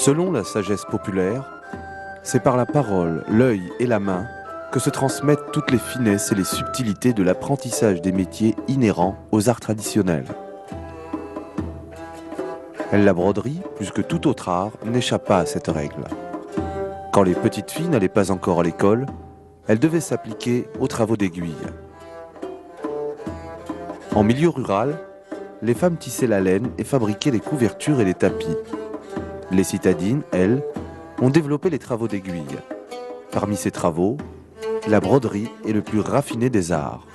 Selon la sagesse populaire, c'est par la parole, l'œil et la main que se transmettent toutes les finesses et les subtilités de l'apprentissage des métiers inhérents aux arts traditionnels. La broderie, plus que tout autre art, n'échappe pas à cette règle. Quand les petites filles n'allaient pas encore à l'école, elles devaient s'appliquer aux travaux d'aiguille. En milieu rural, les femmes tissaient la laine et fabriquaient les couvertures et les tapis. Les citadines, elles, ont développé les travaux d'aiguille. Parmi ces travaux, la broderie est le plus raffiné des arts.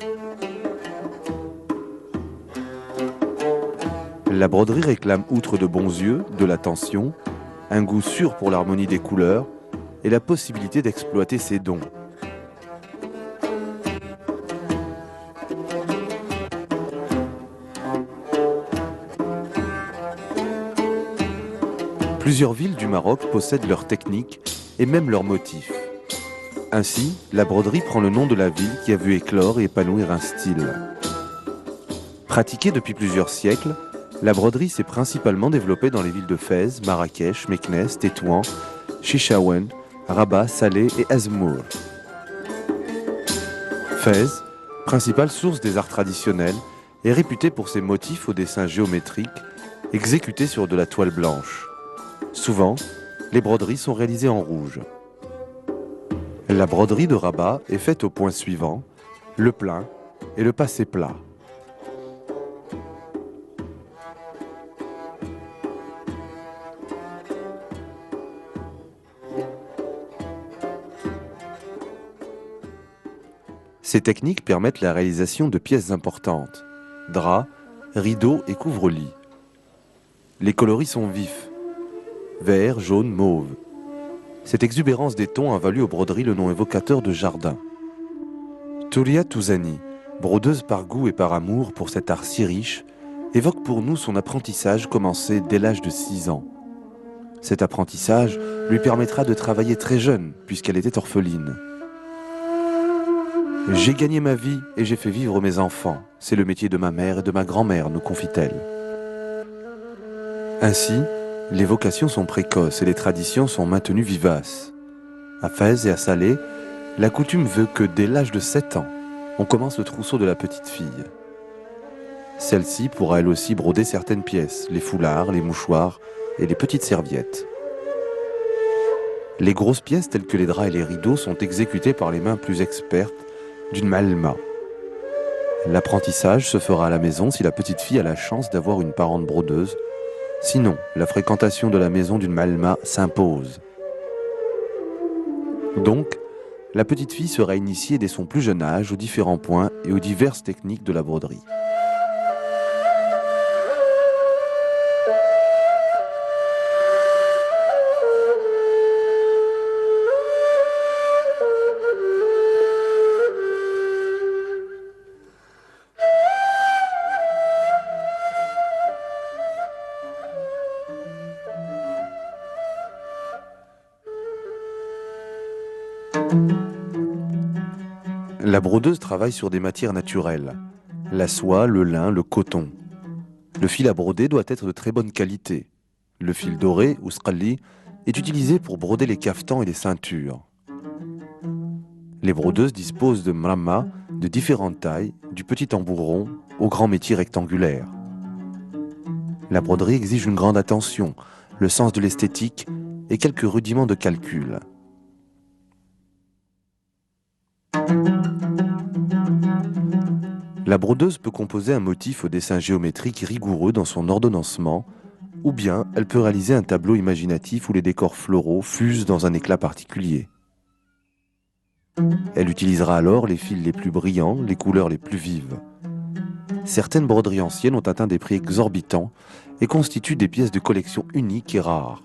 La broderie réclame, outre de bons yeux, de l'attention, un goût sûr pour l'harmonie des couleurs et la possibilité d'exploiter ses dons. Plusieurs villes du Maroc possèdent leurs techniques et même leurs motifs. Ainsi, la broderie prend le nom de la ville qui a vu éclore et épanouir un style. Pratiquée depuis plusieurs siècles, la broderie s'est principalement développée dans les villes de Fès, Marrakech, Meknès, Tétouan, Chichaouen, Rabat, Salé et Azmour. Fès, principale source des arts traditionnels, est réputée pour ses motifs au dessin géométrique exécutés sur de la toile blanche. Souvent, les broderies sont réalisées en rouge. La broderie de Rabat est faite au point suivant, le plein et le passé plat. Ces techniques permettent la réalisation de pièces importantes, draps, rideaux et couvre-lits. Les coloris sont vifs, vert, jaune, mauve. Cette exubérance des tons a valu aux broderies le nom évocateur de jardin. Touria Touzani, brodeuse par goût et par amour pour cet art si riche, évoque pour nous son apprentissage commencé dès l'âge de 6 ans. Cet apprentissage lui permettra de travailler très jeune, puisqu'elle était orpheline. « J'ai gagné ma vie et j'ai fait vivre mes enfants. C'est le métier de ma mère et de ma grand-mère », nous confie-t-elle. Ainsi, les vocations sont précoces et les traditions sont maintenues vivaces. À Fès et à Salé, la coutume veut que dès l'âge de 7 ans, on commence le trousseau de la petite fille. Celle-ci pourra elle aussi broder certaines pièces, les foulards, les mouchoirs et les petites serviettes. Les grosses pièces telles que les draps et les rideaux sont exécutées par les mains plus expertes d'une malma. L'apprentissage se fera à la maison si la petite fille a la chance d'avoir une parente brodeuse. Sinon, la fréquentation de la maison d'une malma s'impose. Donc, la petite fille sera initiée dès son plus jeune âge aux différents points et aux diverses techniques de la broderie. La brodeuse travaille sur des matières naturelles, la soie, le lin, le coton. Le fil à broder doit être de très bonne qualité. Le fil doré, ou sqalli, est utilisé pour broder les caftans et les ceintures. Les brodeuses disposent de mramma de différentes tailles, du petit tambouron au grand métier rectangulaire. La broderie exige une grande attention, le sens de l'esthétique et quelques rudiments de calcul. La brodeuse peut composer un motif au dessin géométrique rigoureux dans son ordonnancement, ou bien elle peut réaliser un tableau imaginatif où les décors floraux fusent dans un éclat particulier. Elle utilisera alors les fils les plus brillants, les couleurs les plus vives. Certaines broderies anciennes ont atteint des prix exorbitants et constituent des pièces de collection uniques et rares.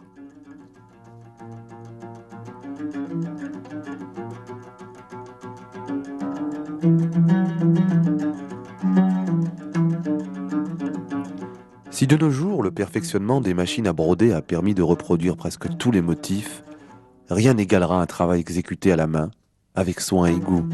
Si de nos jours, le perfectionnement des machines à broder a permis de reproduire presque tous les motifs, rien n'égalera un travail exécuté à la main, avec soin et goût.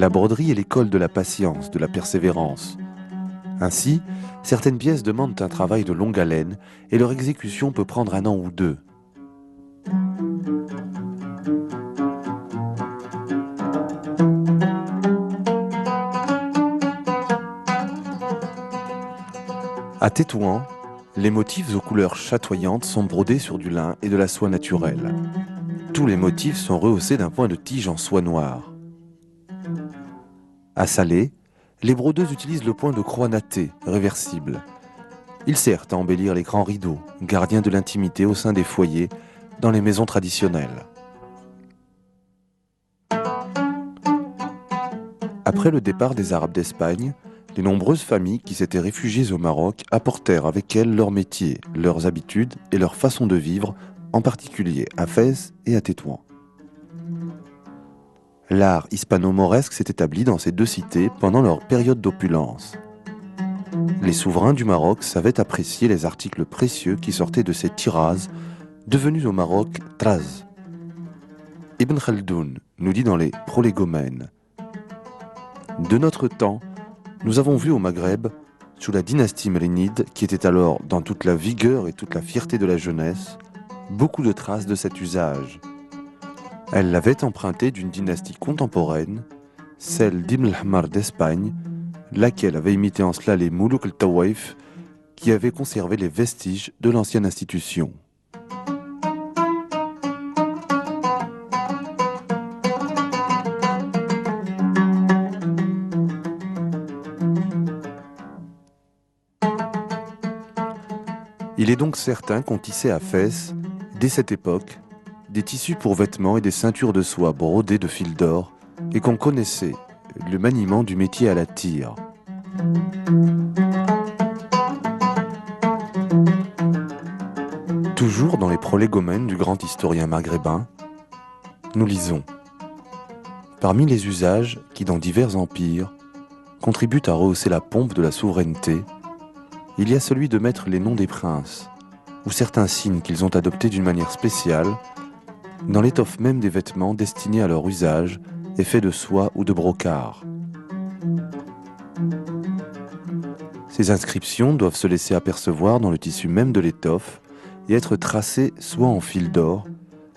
La broderie est l'école de la patience, de la persévérance. Ainsi, certaines pièces demandent un travail de longue haleine et leur exécution peut prendre 1 an ou 2. À Tétouan, les motifs aux couleurs chatoyantes sont brodés sur du lin et de la soie naturelle. Tous les motifs sont rehaussés d'un point de tige en soie noire. À Salé, les brodeuses utilisent le point de croix natté, réversible. Il sert à embellir les grands rideaux, gardiens de l'intimité au sein des foyers, dans les maisons traditionnelles. Après le départ des Arabes d'Espagne, les nombreuses familles qui s'étaient réfugiées au Maroc apportèrent avec elles leur métier, leurs habitudes et leur façon de vivre, en particulier à Fès et à Tétouan. L'art hispano-mauresque s'est établi dans ces deux cités pendant leur période d'opulence. Les souverains du Maroc savaient apprécier les articles précieux qui sortaient de ces tirazes, devenus au Maroc traz. Ibn Khaldoun nous dit dans les Prolégomènes: de notre temps, nous avons vu au Maghreb, sous la dynastie mérinide, qui était alors dans toute la vigueur et toute la fierté de la jeunesse, beaucoup de traces de cet usage. Elle l'avait emprunté d'une dynastie contemporaine, celle d'Ibn al-Ahmar d'Espagne, laquelle avait imité en cela les Moulouk al-Tawaif, qui avaient conservé les vestiges de l'ancienne institution. Il est donc certain qu'on tissait à Fès, dès cette époque, des tissus pour vêtements et des ceintures de soie brodées de fil d'or, et qu'on connaissait le maniement du métier à la tire. Toujours dans les prolégomènes du grand historien maghrébin, nous lisons: parmi les usages qui, dans divers empires, contribuent à rehausser la pompe de la souveraineté, il y a celui de mettre les noms des princes, ou certains signes qu'ils ont adoptés d'une manière spéciale, dans l'étoffe même des vêtements destinés à leur usage et faits de soie ou de brocart. Ces inscriptions doivent se laisser apercevoir dans le tissu même de l'étoffe et être tracées soit en fil d'or,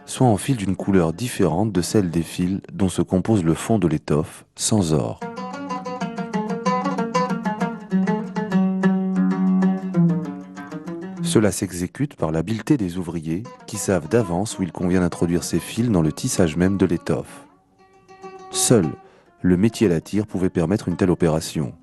soit en fil d'une couleur différente de celle des fils dont se compose le fond de l'étoffe, sans or. Cela s'exécute par l'habileté des ouvriers qui savent d'avance où il convient d'introduire ces fils dans le tissage même de l'étoffe. Seul le métier à la tire pouvait permettre une telle opération.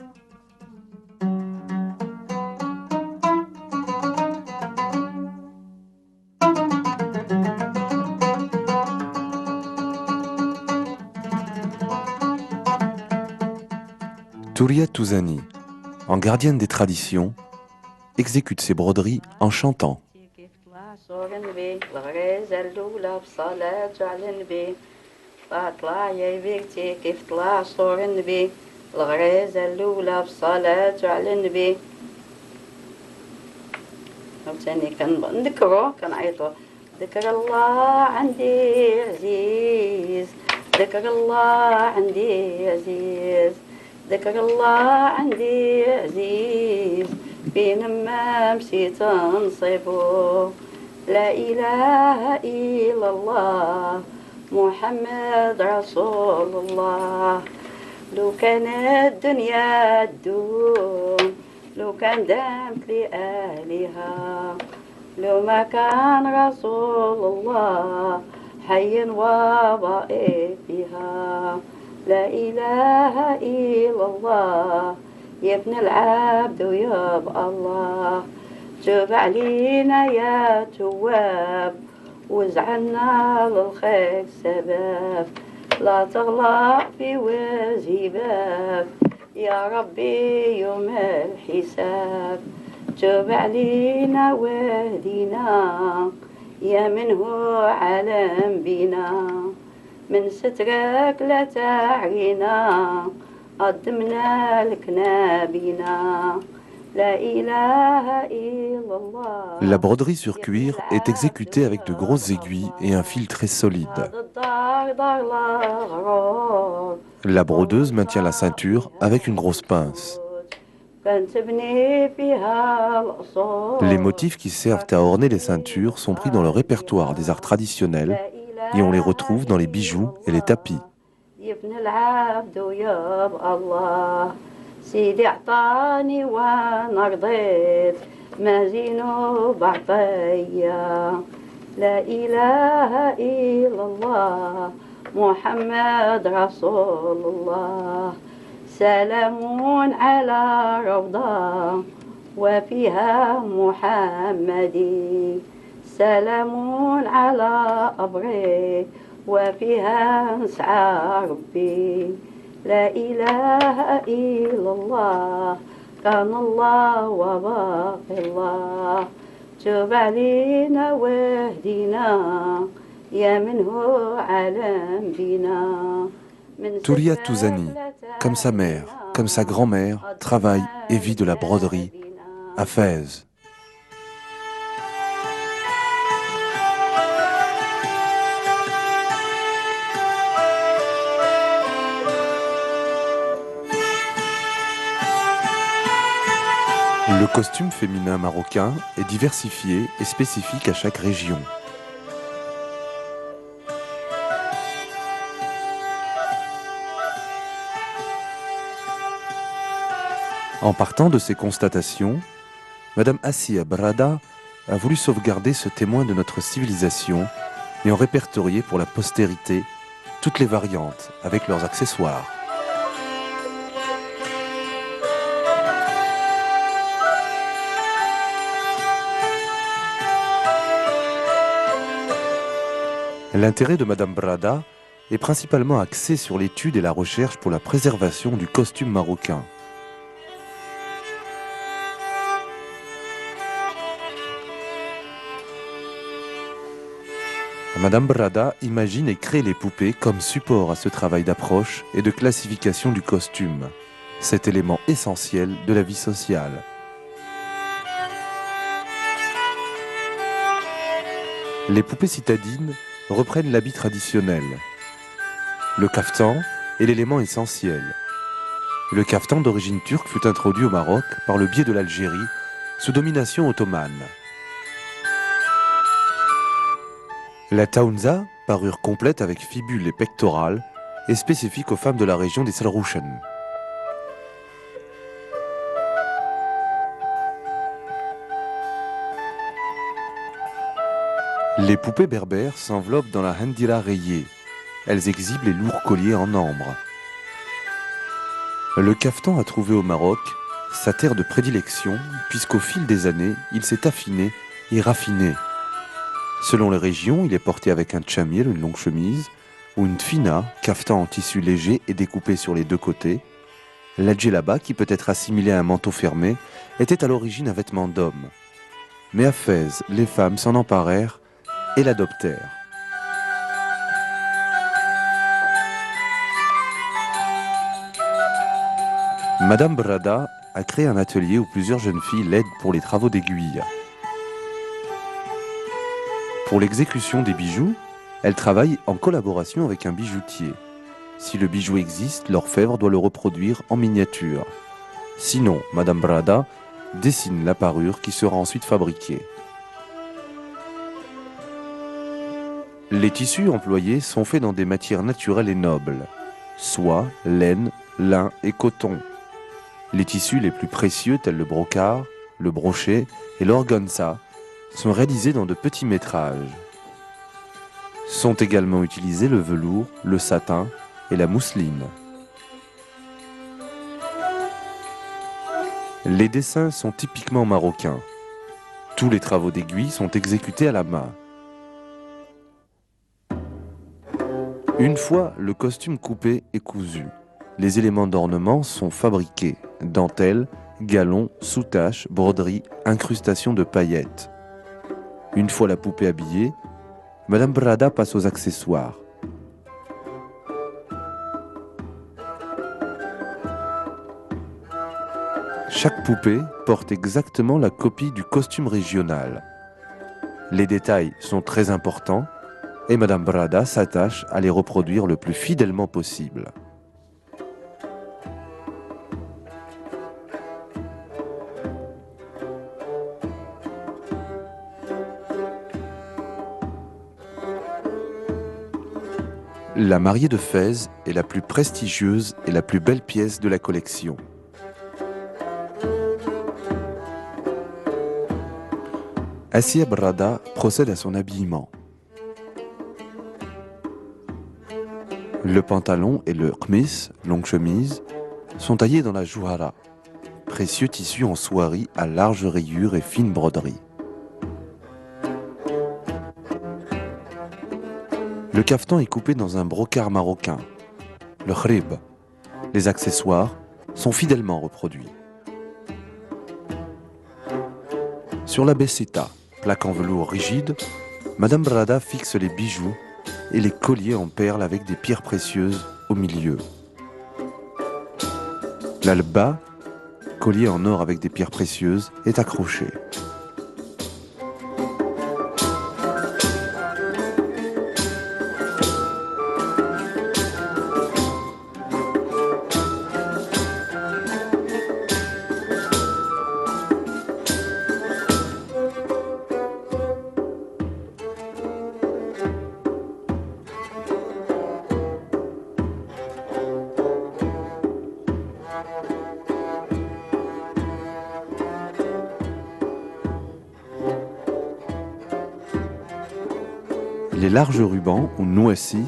Touria Touzani, en gardienne des traditions, exécute ses broderies en chantant. فاطلع يا بيتي كيف طلع صور النبي الغريزة الأولى بصلاة على النبي فهمتني كنذكرو كنعيطو ذكر الله عندي عزيز ذكر الله عندي عزيز ذكر الله عندي عزيز فين ما مشيت نصيبو لا إله إلا الله محمد رسول الله لو كان الدنيا تدوم لو كان دامت لآلهة لو ما كان رسول الله حيا وبائع فيها لا إله إلا الله يا ابن العبد ويا الله تب علينا يا تواب وزعلنا للخير سبب لا تغلق في وزيبك يا ربي يوم الحساب تب علينا واهدينا يا من هو علم بنا من سترك لا تعينا قدمنا لك نبينا لا إله إلا الله. La broderie sur cuir est exécutée avec de grosses aiguilles et un fil très solide. هذا الدار دار الغرور. La brodeuse maintient la ceinture avec une grosse pince. كنتبني فيها الأصول. Les motifs qui servent à orner les ceintures sont pris dans le répertoire des arts traditionnels et on les retrouve dans les bijoux et les tapis. يبني العبد ويبقى الله. سيدي أعطاني وأنا رضيت ما زينو بعطية. لا إله إلا الله محمد رسول الله. سلام على روضة وفيها محمدي. سلام على أبري وفيها نسعى ربي. لا إله إلا الله كان الله وباقي الله. تب علينا واهدنا يا منه علم بنا. Touria Touzani, comme sa mère, comme sa grand-mère, travaille et vit de la broderie à Fès. Le costume féminin marocain est diversifié et spécifique à chaque région. En partant de ces constatations, Madame Assia Brada a voulu sauvegarder ce témoin de notre civilisation et en répertorier pour la postérité toutes les variantes avec leurs accessoires. L'intérêt de Madame Brada est principalement axé sur l'étude et la recherche pour la préservation du costume marocain. Madame Brada imagine et crée les poupées comme support à ce travail d'approche et de classification du costume, cet élément essentiel de la vie sociale. Les poupées citadines reprennent l'habit traditionnel. Le kaftan est l'élément essentiel. Le kaftan d'origine turque fut introduit au Maroc par le biais de l'Algérie sous domination ottomane. La taounza, parure complète avec fibule et pectorales, est spécifique aux femmes de la région des Salrouchen. Les poupées berbères s'enveloppent dans la handira rayée. Elles exhibent les lourds colliers en ambre. Le kaftan a trouvé au Maroc sa terre de prédilection, puisqu'au fil des années, il s'est affiné et raffiné. Selon les régions, il est porté avec un tchamir, une longue chemise, ou une tfina, kaftan en tissu léger et découpé sur les deux côtés. La djellaba, qui peut être assimilée à un manteau fermé, était à l'origine un vêtement d'homme. Mais à Fès, les femmes s'en emparèrent et l'adoptèrent. Madame Brada a créé un atelier où plusieurs jeunes filles l'aident pour les travaux d'aiguille. Pour l'exécution des bijoux, elle travaille en collaboration avec un bijoutier. Si le bijou existe, l'orfèvre doit le reproduire en miniature. Sinon, Madame Brada dessine la parure qui sera ensuite fabriquée. Les tissus employés sont faits dans des matières naturelles et nobles, soie, laine, lin et coton. Les tissus les plus précieux tels le brocart, le brochet et l'organza sont réalisés dans de petits métrages. Sont également utilisés le velours, le satin et la mousseline. Les dessins sont typiquement marocains. Tous les travaux d'aiguille sont exécutés à la main. Une fois le costume coupé et cousu, les éléments d'ornement sont fabriqués. Dentelle, galon, soutache, broderie, incrustation de paillettes. Une fois la poupée habillée, Madame Brada passe aux accessoires. Chaque poupée porte exactement la copie du costume régional. Les détails sont très importants et Madame Brada s'attache à les reproduire le plus fidèlement possible. La mariée de Fès est la plus prestigieuse et la plus belle pièce de la collection. Assia Brada procède à son habillement. Le pantalon et le khmis, longue chemise, sont taillés dans la jouhara, précieux tissu en soierie à large rayures et fine broderie. Le caftan est coupé dans un brocart marocain, le khrib. Les accessoires sont fidèlement reproduits. Sur la bessita, plaque en velours rigide, Madame Brada fixe les bijoux et les colliers en perles avec des pierres précieuses au milieu. L'alba, collier en or avec des pierres précieuses, est accroché. Les larges rubans ou nouassis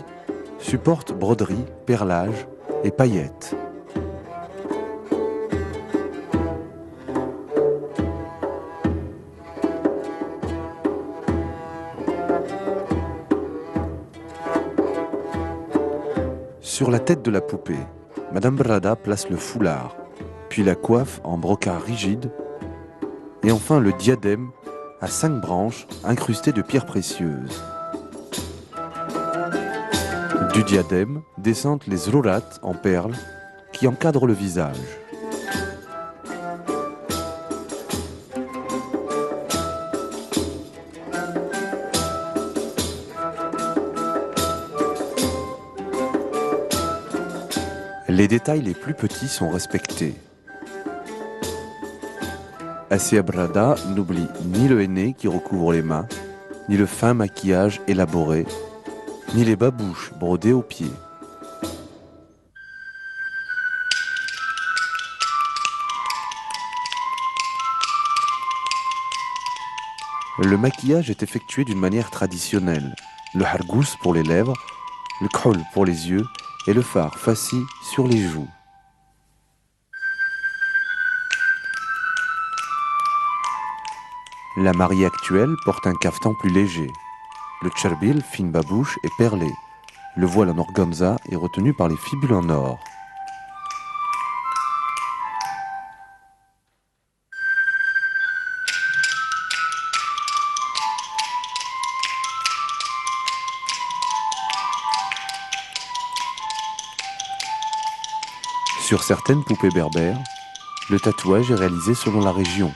supportent broderie, perlage et paillettes. Sur la tête de la poupée, Madame Brada place le foulard, puis la coiffe en brocart rigide et enfin le diadème à 5 branches incrustées de pierres précieuses. Du diadème descendent les zrourat en perles qui encadrent le visage. Les détails les plus petits sont respectés. Assia Brada n'oublie ni le henné qui recouvre les mains, ni le fin maquillage élaboré, ni les babouches brodées aux pieds. Le maquillage est effectué d'une manière traditionnelle. Le hargous pour les lèvres, le khol pour les yeux et le fard fassi sur les joues. La mariée actuelle porte un caftan plus léger. Le tcherbil, fine babouche, est perlé. Le voile en organza est retenu par les fibules en or. Sur certaines poupées berbères, le tatouage est réalisé selon la région.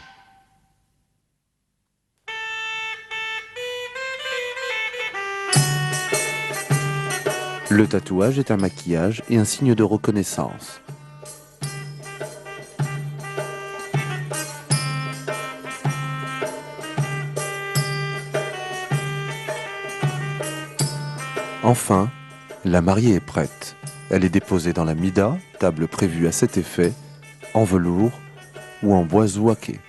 Le tatouage est un maquillage et un signe de reconnaissance. Enfin, la mariée est prête. Elle est déposée dans la mida, table prévue à cet effet, en velours ou en bois zouaké.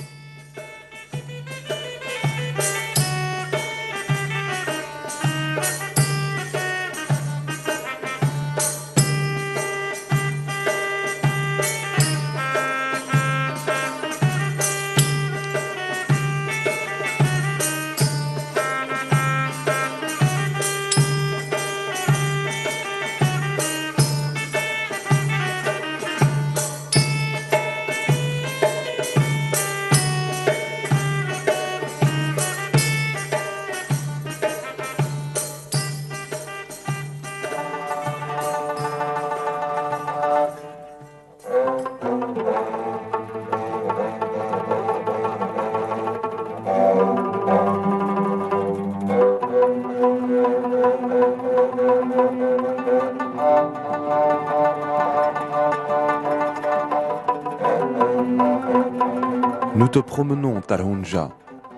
Nous te promenons, Talhunja,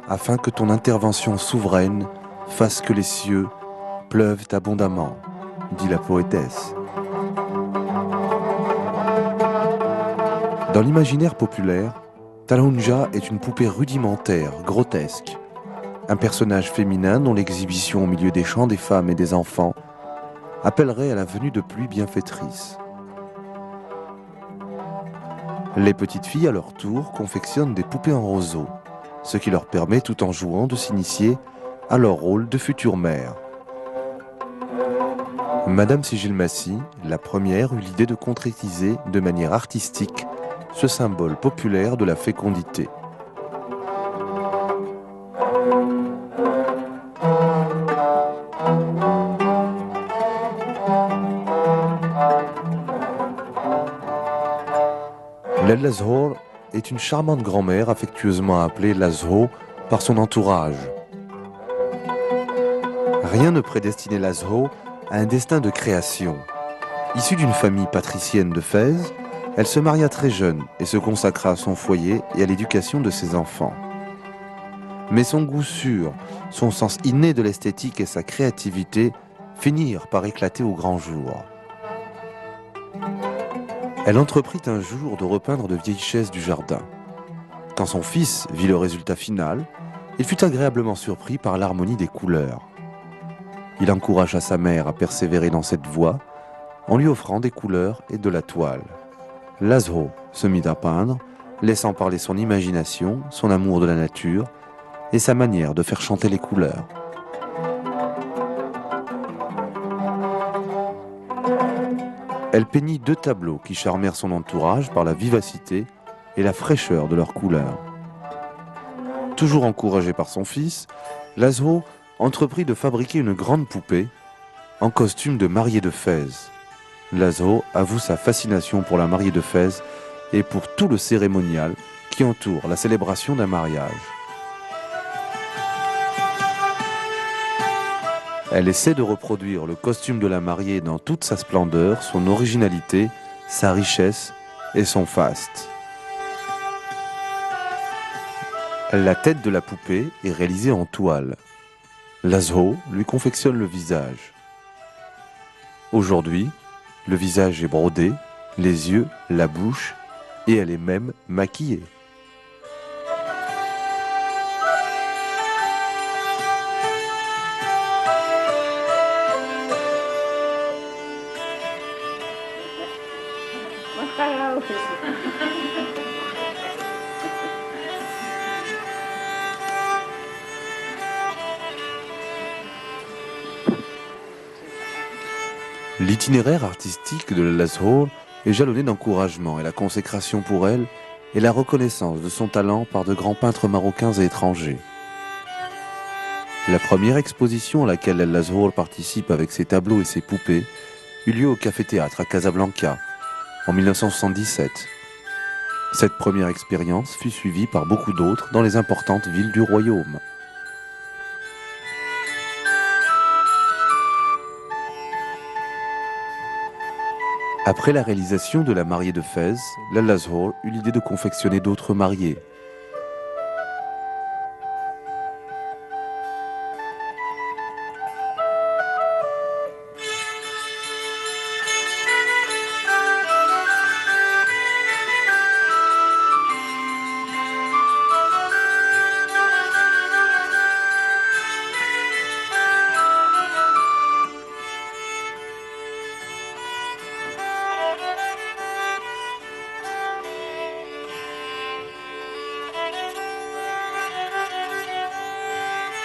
afin que ton intervention souveraine fasse que les cieux pleuvent abondamment, dit la poétesse. Dans l'imaginaire populaire, Talhunja est une poupée rudimentaire, grotesque, un personnage féminin dont l'exhibition au milieu des chants des femmes et des enfants appellerait à la venue de pluies bienfaitrices. Les petites filles, à leur tour, confectionnent des poupées en roseau, ce qui leur permet, tout en jouant, de s'initier à leur rôle de future mère. Madame Sigilmassi, la première, eut l'idée de concrétiser de manière artistique ce symbole populaire de la fécondité. L'Azhor est une charmante grand-mère affectueusement appelée Lazho par son entourage. Rien ne prédestinait Lazho à un destin de création. Issue d'une famille patricienne de Fès, elle se maria très jeune et se consacra à son foyer et à l'éducation de ses enfants. Mais son goût sûr, son sens inné de l'esthétique et sa créativité finirent par éclater au grand jour. Elle entreprit un jour de repeindre de vieilles chaises du jardin. Quand son fils vit le résultat final, il fut agréablement surpris par l'harmonie des couleurs. Il encouragea sa mère à persévérer dans cette voie en lui offrant des couleurs et de la toile. Lazho se mit à peindre, laissant parler son imagination, son amour de la nature et sa manière de faire chanter les couleurs. Elle peignit 2 tableaux qui charmèrent son entourage par la vivacité et la fraîcheur de leurs couleurs. Toujours encouragée par son fils, Lazho entreprit de fabriquer une grande poupée en costume de mariée de Fès. Lazho avoue sa fascination pour la mariée de Fès et pour tout le cérémonial qui entoure la célébration d'un mariage. Elle essaie de reproduire le costume de la mariée dans toute sa splendeur, son originalité, sa richesse et son faste. La tête de la poupée est réalisée en toile. Lazho lui confectionne le visage. Aujourd'hui, le visage est brodé, les yeux, la bouche, et elle est même maquillée. L'itinéraire artistique de Lazho est jalonné d'encouragement et la consécration pour elle et la reconnaissance de son talent par de grands peintres marocains et étrangers. La première exposition à laquelle Lazho participe avec ses tableaux et ses poupées eut lieu au Café-Théâtre à Casablanca en 1977. Cette première expérience fut suivie par beaucoup d'autres dans les importantes villes du royaume. Après la réalisation de la mariée de Fès, Lazho eut l'idée de confectionner d'autres mariées.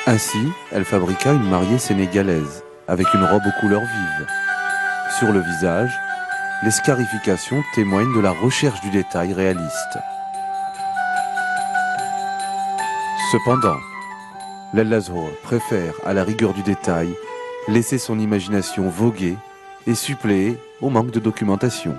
Ainsi, elle fabriqua une mariée sénégalaise, avec une robe aux couleurs vives. Sur le visage, les scarifications témoignent de la recherche du détail réaliste. Cependant, Lazho préfère, à la rigueur du détail, laisser son imagination voguer et suppléer au manque de documentation.